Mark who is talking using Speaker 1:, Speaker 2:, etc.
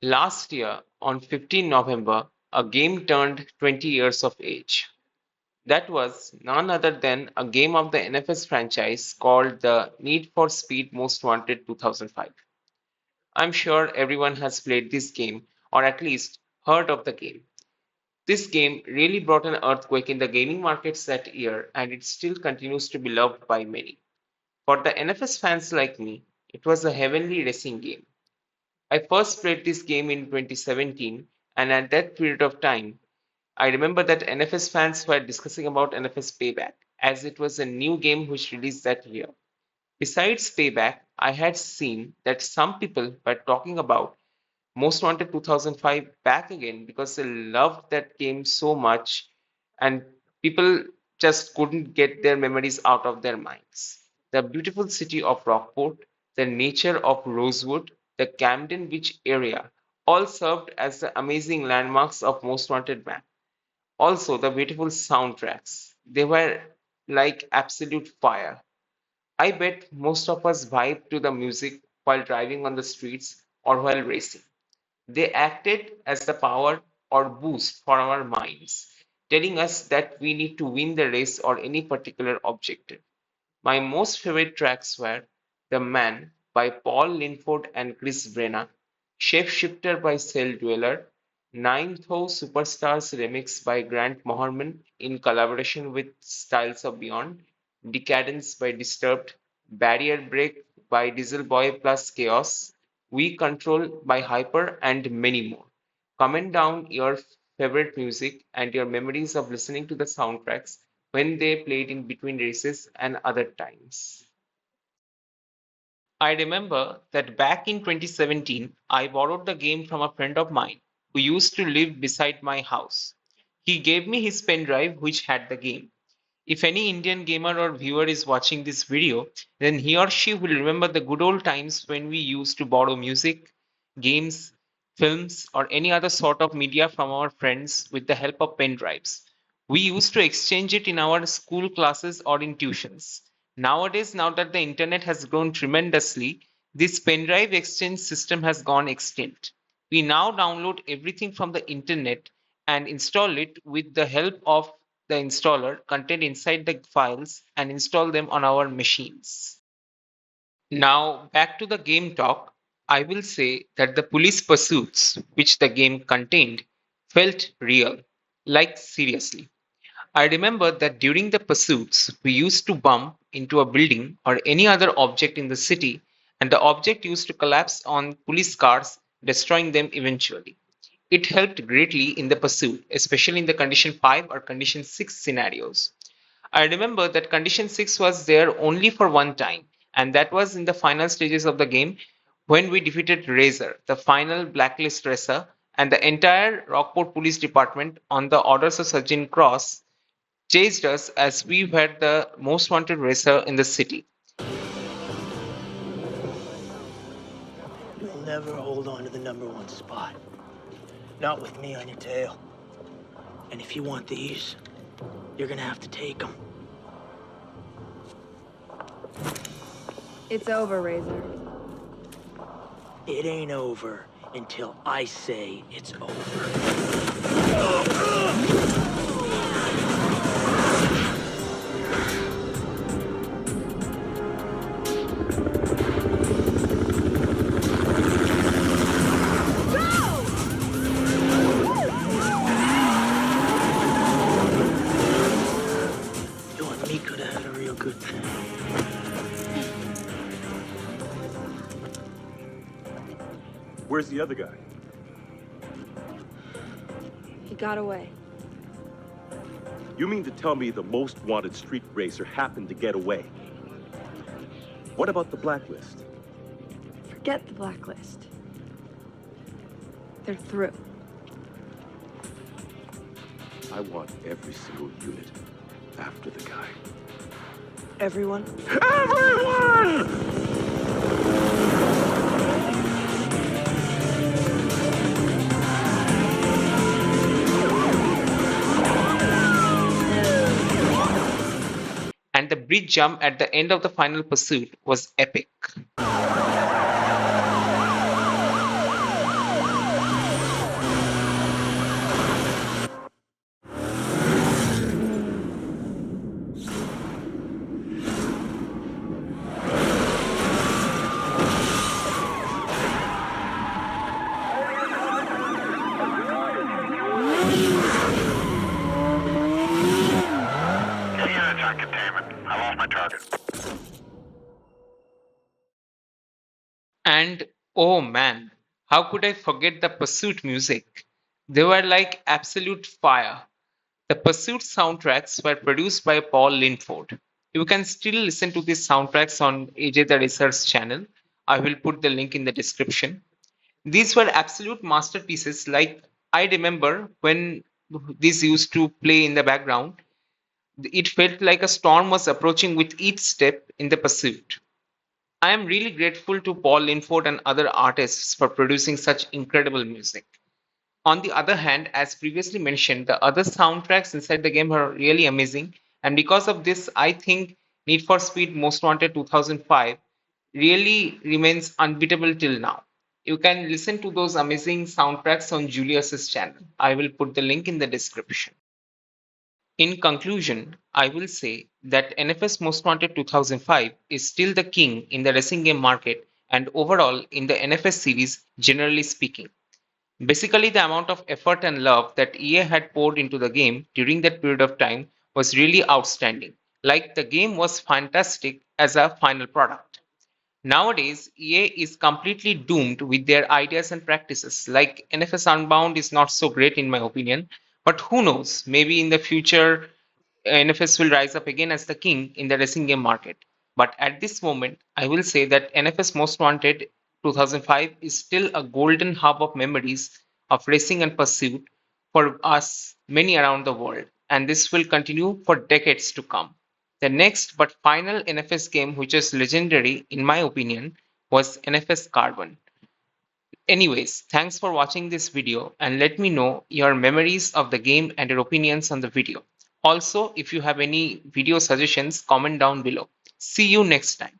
Speaker 1: Last year, on 15 November, a game turned 20 years of age. That was none other than a game of the NFS franchise called the Need for Speed Most Wanted 2005. I'm sure everyone has played this game or at least heard of the game. This game really brought an earthquake in the gaming markets that year, and it still continues to be loved by many. For the NFS fans like me, it was a heavenly racing game. I first played this game in 2017, and at that period of time, I remember that NFS fans were discussing about NFS Payback, as it was a new game which released that year. Besides Payback, I had seen that some people were talking about Most Wanted 2005 back again because they loved that game so much and people just couldn't get their memories out of their minds. The beautiful city of Rockport, the nature of Rosewood, the Camden Beach area all served as the amazing landmarks of Most Wanted map. Also, the beautiful soundtracks. They were like absolute fire. I bet most of us vibe to the music while driving on the streets or while racing. They acted as the power or boost for our minds, telling us that we need to win the race or any particular objective. My most favorite tracks were The Man by Paul Linford and Chris Brenna, Shapeshifter by Cell Dweller, Ninth Ho Superstars remix by Grant Moharman in collaboration with Styles of Beyond, Decadence by Disturbed, Barrier Break by Diesel Boy plus Chaos, We Control by Hyper, and many more. Comment down your favorite music and your memories of listening to the soundtracks when they played in between races and other times. I remember that back in 2017, I borrowed the game from a friend of mine who used to live beside my house. He gave me his pen drive, which had the game. If any Indian gamer or viewer is watching this video, then he or she will remember the good old times when we used to borrow music, games, films, or any other sort of media from our friends with the help of pen drives. We used to exchange it in our school classes or in tuitions. Nowadays, now that the internet has grown tremendously, this pen drive exchange system has gone extinct. We now download everything from the internet and install it with the help of the installer contained inside the files and install them on our machines. Now, back to the game talk, I will say that the police pursuits which the game contained felt real, like seriously. I remember that during the pursuits, we used to bump into a building or any other object in the city, and the object used to collapse on police cars, destroying them eventually. It helped greatly in the pursuit, especially in the condition 5 or condition 6 scenarios. I remember that condition 6 was there only for one time, and that was in the final stages of the game when we defeated Razor, the final blacklist racer, and the entire Rockport Police Department on the orders of Sergeant Cross chased us as we were the most wanted racer in the city.
Speaker 2: You'll never hold on to the #1 spot. Not with me on your tail. And if you want these, you're gonna have to take them.
Speaker 3: It's over, Razor.
Speaker 2: It ain't over until I say it's over. You and me could have had a real good thing.
Speaker 4: Where's the other guy?
Speaker 3: He got away.
Speaker 4: You mean to tell me the most wanted street racer happened to get away? What about the blacklist?
Speaker 3: Forget the blacklist. They're through.
Speaker 4: I want every single unit after the guy.
Speaker 2: Everyone?
Speaker 4: Everyone!
Speaker 1: And the bridge jump at the end of the final pursuit was epic. And oh man, how could I forget the Pursuit music? They were like absolute fire. The Pursuit soundtracks were produced by Paul Linford. You can still listen to these soundtracks on AJ the Racer's channel. I will put the link in the description. These were absolute masterpieces. Like, I remember when these used to play in the background, it felt like a storm was approaching with each step in the pursuit. I am really grateful to Paul Linford and other artists for producing such incredible music. On the other hand, as previously mentioned, the other soundtracks inside the game are really amazing, and because of this, I think Need for Speed Most Wanted 2005 really remains unbeatable till now. You can listen to those amazing soundtracks on Julius's channel. I will put the link in the description. In conclusion, I will say that NFS Most Wanted 2005 is still the king in the racing game market and overall in the NFS series, generally speaking. Basically, the amount of effort and love that EA had poured into the game during that period of time was really outstanding. Like, the game was fantastic as a final product. Nowadays, EA is completely doomed with their ideas and practices. Like, NFS Unbound is not so great in my opinion, but who knows? Maybe in the future, NFS will rise up again as the king in the racing game market. But at this moment, I will say that NFS Most Wanted 2005 is still a golden hub of memories of racing and pursuit for us, many around the world, and this will continue for decades to come. The next but final NFS game, which is legendary in my opinion, was NFS Carbon. Anyways, thanks for watching this video and let me know your memories of the game and your opinions on the video. Also, if you have any video suggestions, comment down below. See you next time.